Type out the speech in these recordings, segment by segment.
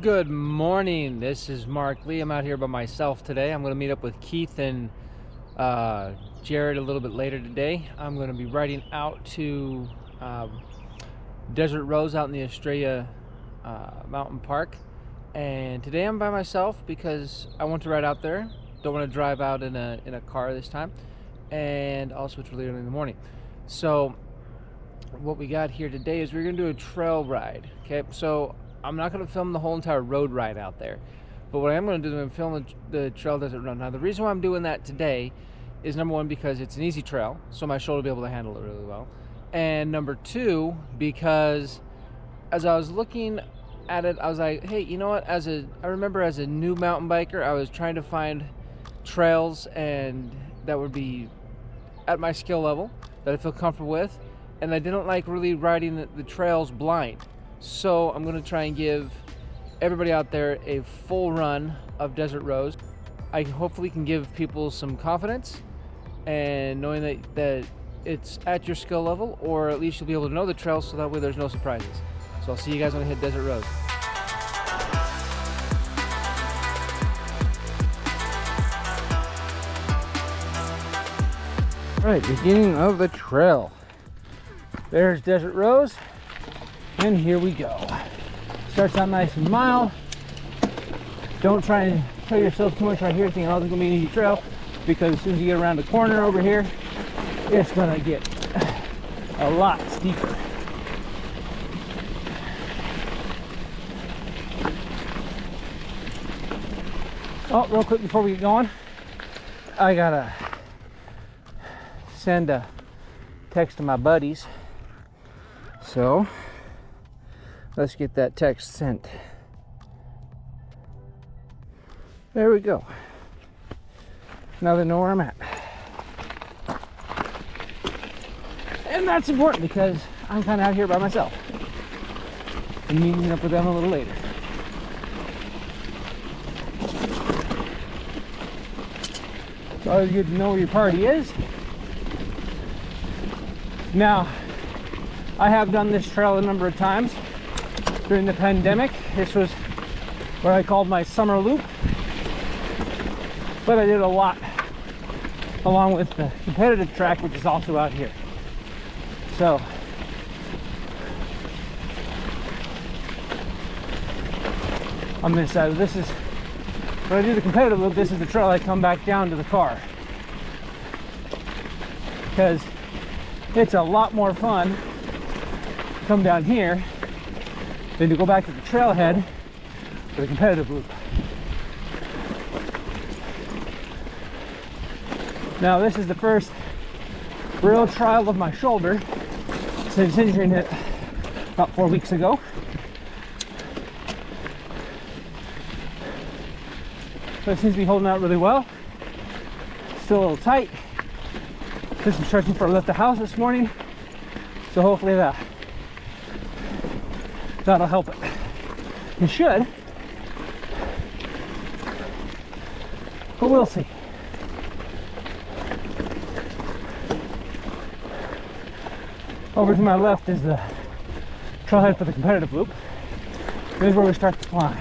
Good morning. This is Mark Lee. I'm out here by myself today. I'm going to meet up with Keith and Jared a little bit later today. I'm going to be riding out to Desert Rose out in the Australia Mountain Park. And today I'm by myself because I want to ride out there. Don't want to drive out in a car this time. And also it's really early in the morning. So what we got here today is we're going to do a trail ride. Okay, so I'm not going to film the whole entire road ride out there, but what I am going to do is I'm going to film the trail desert run. Now the reason why I'm doing that today is number one, because it's an easy trail, so my shoulder will be able to handle it really well, and number two, because as I was looking at it, I was like, hey, you know what, I remember as a new mountain biker, I was trying to find trails and that would be at my skill level, that I feel comfortable with, and I didn't like really riding the trails blind. So I'm going to try and give everybody out there a full run of Desert Rose. I hopefully can give people some confidence and knowing that it's at your skill level, or at least you'll be able to know the trails so that way there's no surprises. So I'll see you guys when I hit Desert Rose. All right, beginning of the trail. There's Desert Rose. And here we go. Starts out nice and mild. Don't try and tell yourself too much right here thinking, oh, this is gonna be an easy trail, because as soon as you get around the corner over here, it's gonna get a lot steeper. Oh, real quick before we get going, I gotta send a text to my buddies. So let's get that text sent. There we go. Now they know where I'm at. And that's important because I'm kind of out here by myself. I'm meeting up with them a little later. It's always good to know where your party is. Now, I have done this trail a number of times. During the pandemic, this was what I called my summer loop, but I did a lot along with the competitive track, which is also out here. So on this side, this is when I do the competitive loop, this is the trail I come back down to the car, because it's a lot more fun to come down here than to go back to the trailhead for the competitive loop. Now this is the first real trial of my shoulder since injuring it about 4 weeks ago. But it seems to be holding out really well. Still a little tight. Did some stretching before I left the house this morning, so hopefully that'll help it. It should, but we'll see. Over to my left is the trailhead for the competitive loop. This is where we start to climb.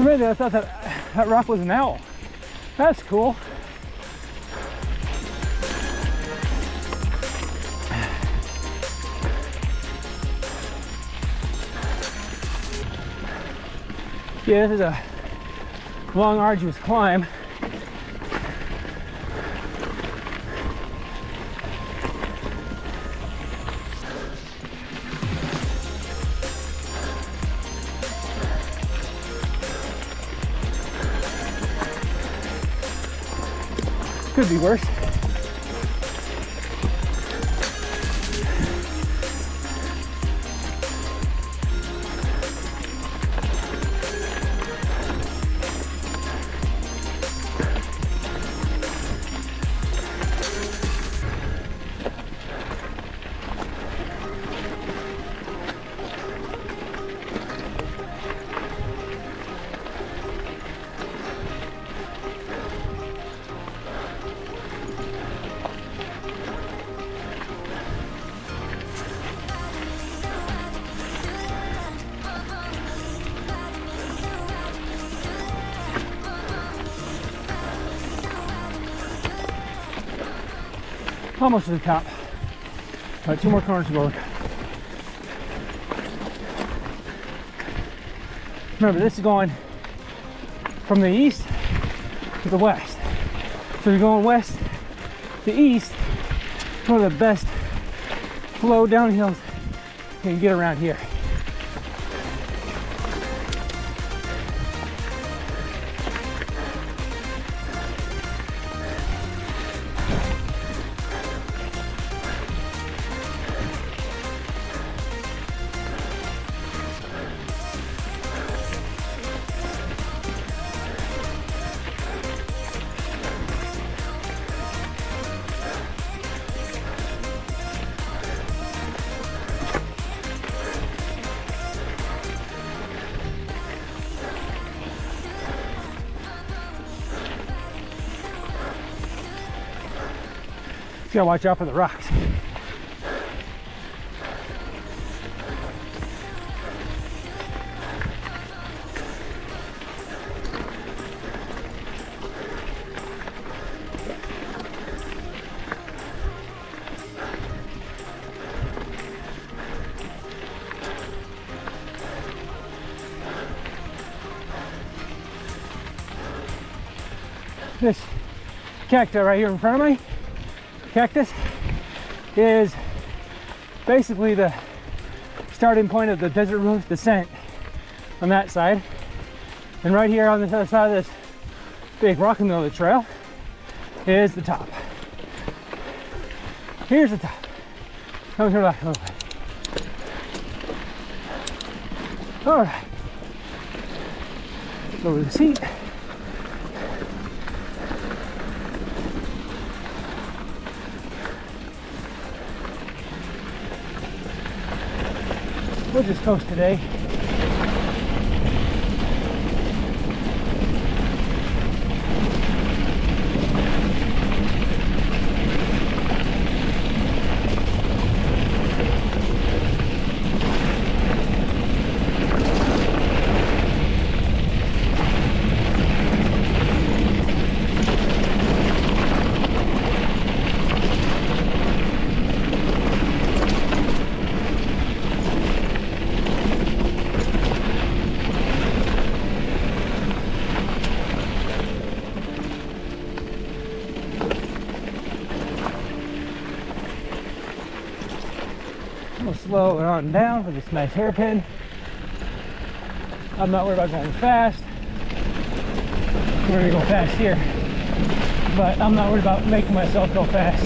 minute I thought that rock was an owl. That's cool. Yeah, this is a long, arduous climb. Could be worse. Almost to the top. All right, 2 more corners to go. Remember, this is going from the east to the west. So you're going west to east. It's one of the best flow downhills you can get around here. You gotta watch out for the rocks. This cacti right here in front of me, cactus, is basically the starting point of the desert rose descent on that side. And right here on this other side of this big rock in the middle of the trail is the top. Here's the top. Come here back a little bit. All right. Over the seat. We'll just coast today. We'll slow it on down for this nice hairpin. I'm not worried about going fast. We're gonna go fast here, but I'm not worried about making myself go fast.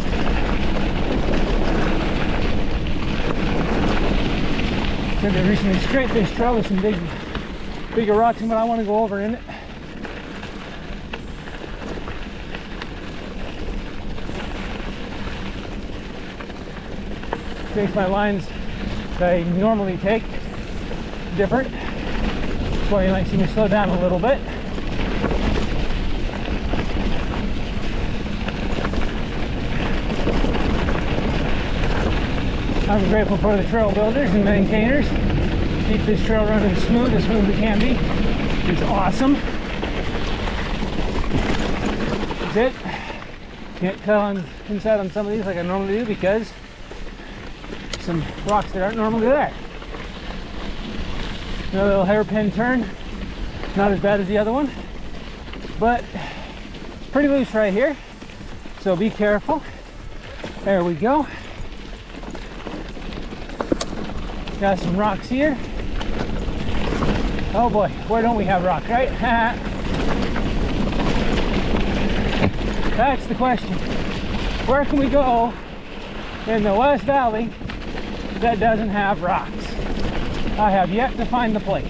Gonna be recently straight this trail with some bigger rocks than what I want to go over in it. Makes my lines that I normally take different. That's why you might see me slow down a little bit. I'm grateful for the trail builders and maintainers. Keep this trail running smooth as it can be. which is awesome. That's it. Can't cut on inside on some of these like I normally do because some rocks that aren't normally there. Another little hairpin turn, not as bad as the other one, but pretty loose right here, so be careful. There we go. Got some rocks here. Oh boy, where don't we have rocks, right? That's the question. Where can we go in the West Valley that doesn't have rocks? I have yet to find the place.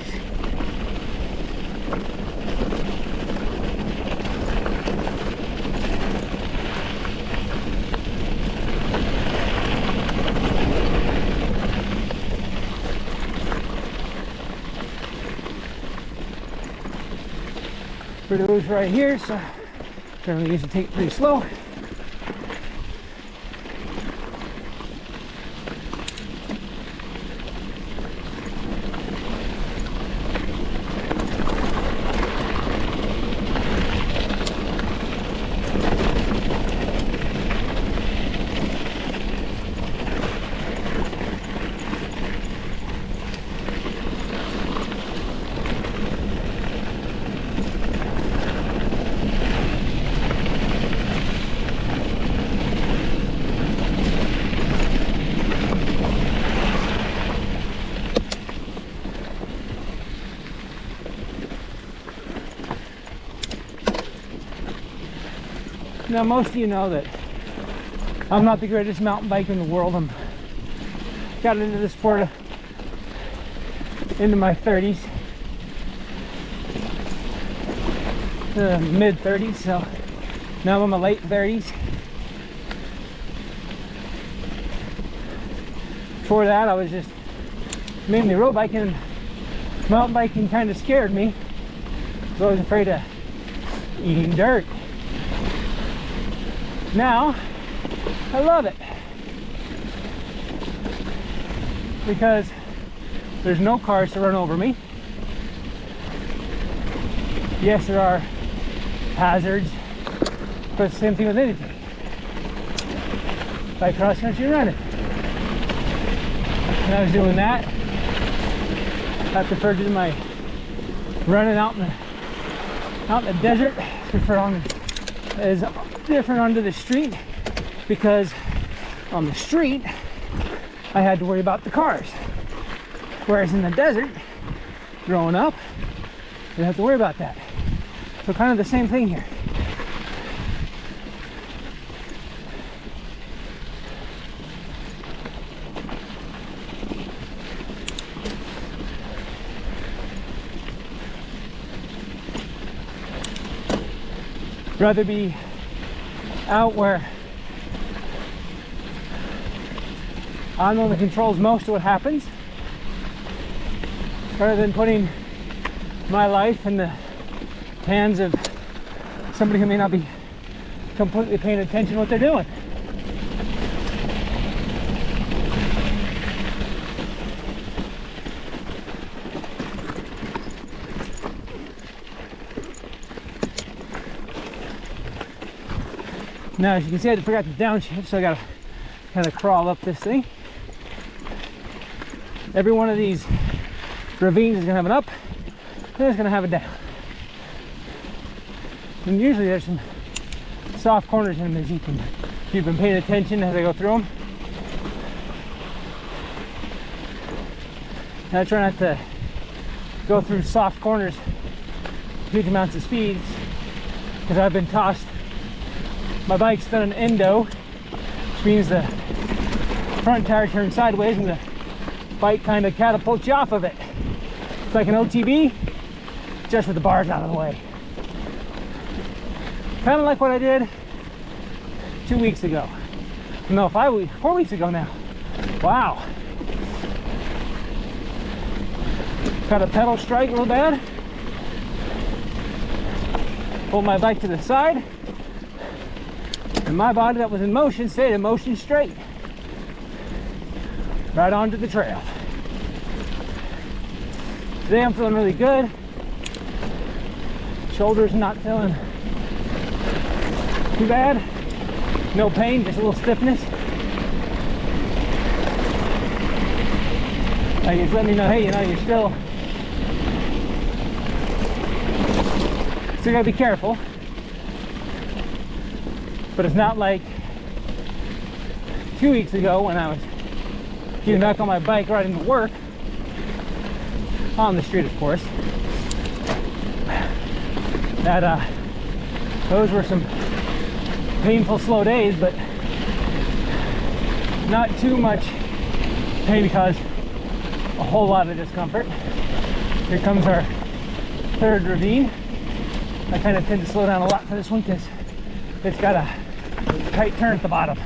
Pretty loose right here, so generally usually take it pretty slow. Now, most of you know that I'm not the greatest mountain biker in the world. I'm got into this sport into my 30s, mid 30s, so now I'm in my late 30s. Before that, I was just mainly road biking. Mountain biking kind of scared me, so I was afraid of eating dirt. Now, I love it because there's no cars to run over me. Yes, there are hazards, but it's the same thing with anything. By cross country running. When I was doing that, I preferred to do my running out in the desert. Prefer on is different onto the street because on the street I had to worry about the cars, whereas in the desert growing up I didn't have to worry about that. So kind of the same thing here. Rather be out where I'm the one that controls most of what happens, rather than putting my life in the hands of somebody who may not be completely paying attention to what they're doing. Now, as you can see, I forgot to downshift, so I gotta kind of crawl up this thing. Every one of these ravines is gonna have an up, and it's gonna have a down. And usually there's some soft corners in them, as if you've been paying attention as I go through them. And I try not to go through soft corners, huge amounts of speeds, because I've been tossed. My bike's done an endo, which means the front tire turns sideways and the bike kind of catapults you off of it. It's like an OTB, just with the bars out of the way. Kind of like what I did 2 weeks ago. No, 4 weeks ago now. Wow. Got a pedal strike a little bad. Pulled my bike to the side. And my body that was in motion stayed in motion straight. Right onto the trail. Today I'm feeling really good. Shoulders not feeling too bad. No pain, just a little stiffness. Like it's letting me know, hey, you know, you're still gotta be careful. But it's not like 2 weeks ago when I was getting back on my bike riding to work, on the street of course, that those were some painful slow days, but not too much pain because a whole lot of discomfort. Here comes our third ravine. I kind of tend to slow down a lot for this one because it's got a tight turn at the bottom.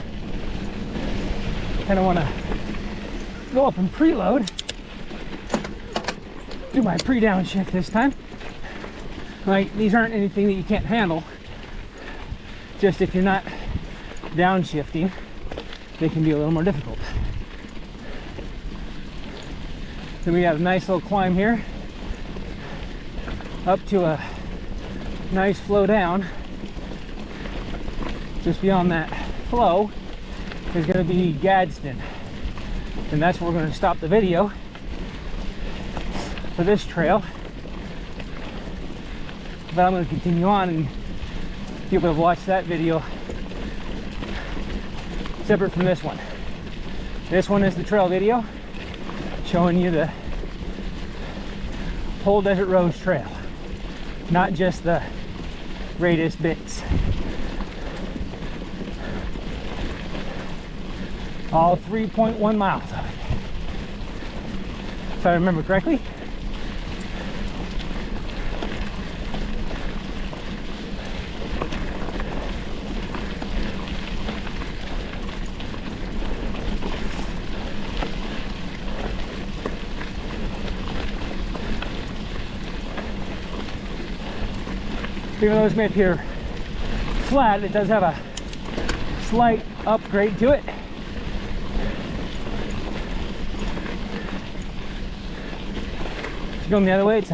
Kind of want to go up and preload. Do my pre-downshift this time. Like, these aren't anything that you can't handle. Just if you're not downshifting, they can be a little more difficult. Then we got a nice little climb here up to a nice flow down. Just beyond that flow is going to be Gadsden, and that's where we're going to stop the video for this trail. But I'm going to continue on and people have watched that video separate from this one. This one is the trail video showing you the whole Desert Rose Trail, not just the greatest bits. All 3.1 miles of it, if I remember correctly. Even though this may appear flat, it does have a slight upgrade to it. If you're going the other way, it's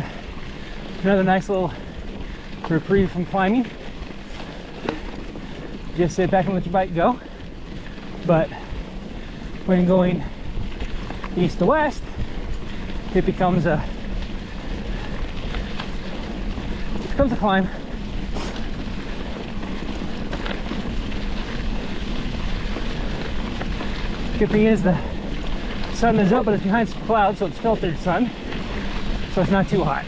another nice little reprieve from climbing. Just sit back and let your bike go. But when going east to west, it becomes a climb. Good thing is the sun is up, but it's behind some clouds, so it's filtered sun, so it's not too hot.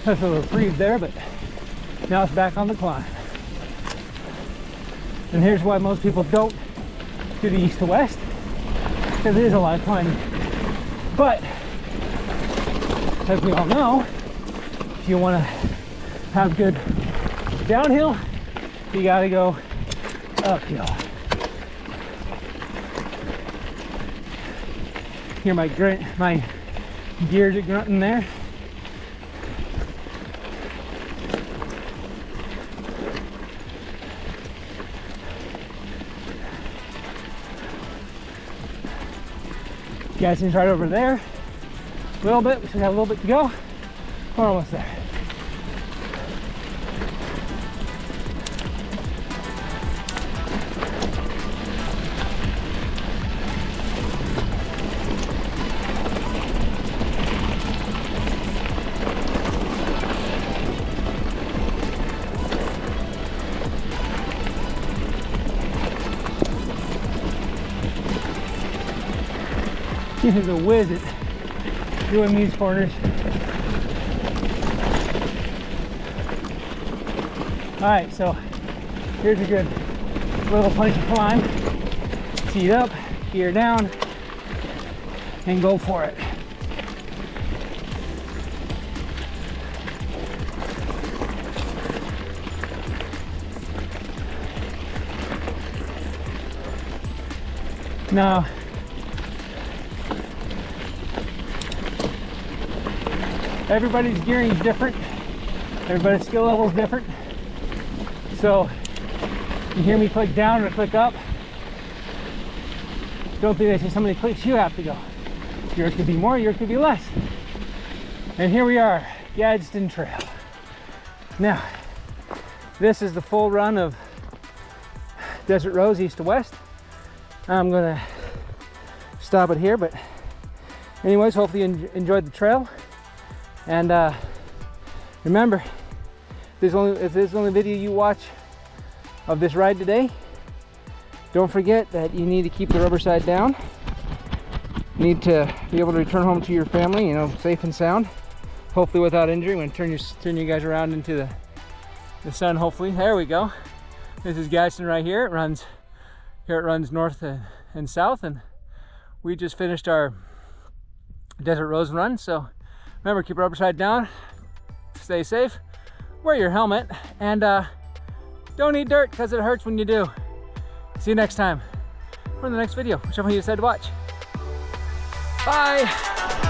That's a little reprieve there, but now it's back on the climb. And here's why most people don't do the east to west, because it is a lot of climbing. But as we all know, if you want to have good downhill, you got to go uphill. Hear my gears are grunting there. Gadsden's right over there. A little bit, we still got a little bit to go. We're almost there. He is a whiz at doing these corners. All right, so here's a good little place to climb. Seat up, gear down, and go for it. Now, everybody's gearing is different. Everybody's skill level is different. So you hear me click down or click up. Don't think that's just how many clicks you have to go. Yours could be more, yours could be less. And here we are, Gadsden Trail. Now, this is the full run of Desert Rose east to west. I'm gonna stop it here, but anyways, hopefully you enjoyed the trail. And remember, if this is the only video you watch of this ride today, don't forget that you need to keep the rubber side down. You need to be able to return home to your family, you know, safe and sound, hopefully without injury. I'm gonna turn you guys around into the sun, hopefully. There we go. This is Gadsden right here. It runs north and south, and we just finished our Desert Rose run. So remember, keep the rubber side down, stay safe, wear your helmet, and don't eat dirt because it hurts when you do. See you next time or in the next video, whichever one you decide to watch. Bye.